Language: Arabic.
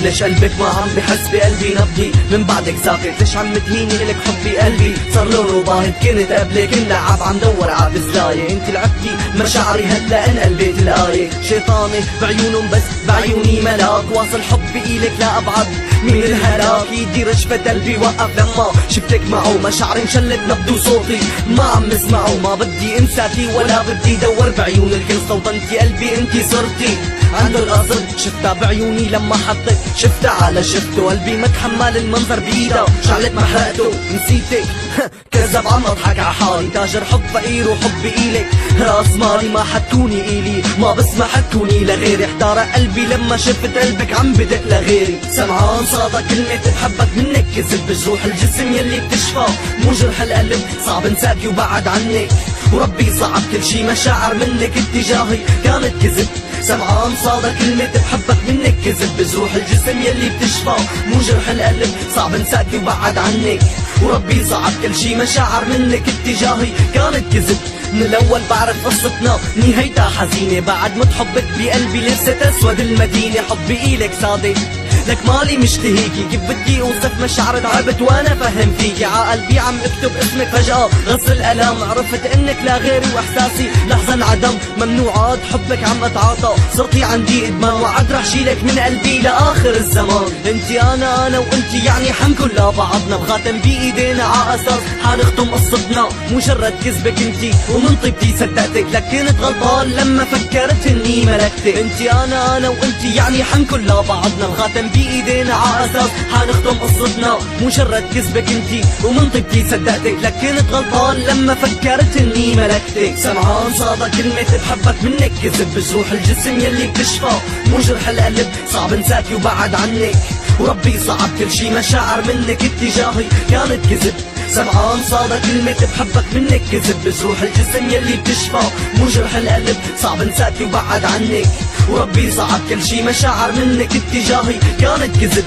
ليش قلبك ما عم بحس بقلبي نبضي؟ من بعدك ساكت ليش عم تهيني إلك حبي قلبي صار لونه باهت. كنت قبلك نلعب عم دور عبزلاية، انت لعبتي مشاعري هلا انقلبت الآية. شيطاني بعيونهم بس بعيوني ملاك، واصل حبي إلك لأبعد من الهلاك. يدي رشفة قلبي وقف لما شفتك معه، مشاعري انشلت نبض وصوتي ما عم اسمعه. ما بدي انساكي ولا بدي دور بعيونك، استوطنتي قلبي انتي صرتي عند القصر. شفتها بعيوني لما حطيت شفتها على شفته، قلبي ما تحمل المنظر بإيده شعلت محرقته. نسيتك كذب عم اضحك ع حالي، تاجر حب فقير وحبي إلك راس مالي. ما حكوني إلي ما بس ما حكوني لغيري، احتار قلبي لما شفت قلبك عم بدق لغيري. سمعان صادق كلمة بحبك منك كذب، بجروح الجسم يلي بتشفى مو جرح القلب. صعب انساكي وبعد عنك وربي صعب كل شي، مشاعر منك اتجاهي كانت كذب. سمعان صادق كلمة بحبك منك كذب، بجروح الجسم يلي بتشفى مو جرح القلب. صعب انساكي وبعد عنك وربي صعب كل شي، مشاعر منك اتجاهي كانت كذب. من الاول بعرف قصتنا نهايتها حزينة، بعد ما حبك بقلبي لسه اسود المدينة. حبي إلك صادق لك مالي مشتهيكي، كيف بدي اوصف مشاعر تعبت وانا فهم فيكي. ع قلبي عم اكتب اسمك فجأة غص الالام، عرفت انك لا غيري واحساسي لحظة انعدم. ممنوعات حبك عم اتعاطى، صرتي عندي ادمان وعد رح شيلك من قلبي لاخر الزمان. انتي انا وانتي يعني حنكون لبعضنا، بخاتم بايدينا ع اساس حنختم قصتنا. مجرد كذبك انتي ومن طيبتي صدقتك، لك كنت غلطان لما فكرت اني ملكتك. انتي انا وانتي يعني حنكون لبعضنا، بخاتم بايدينا ع اساس حنختم قصتنا. مجرد كذبك انتي ومن طيبتي صدقتك، لك كنت غلطان لما فكرت اني ملكتك. سمعان صادق كلمة بحبك منك كذب، بجروح الجسم يلي بتشفى مو جرح القلب. صعب انساكي وبعد عنك وربي صعب كل شي، مشاعر منك اتجاهي كانت كذب. سمعان صادق كلمة بحبك منك كذب، بجروح الجسم يلي بتشفى مو جرح القلب. صعب انساكي وبعد عنك وربي صعب كل شي، مشاعر منك اتجاهي كانت كذب.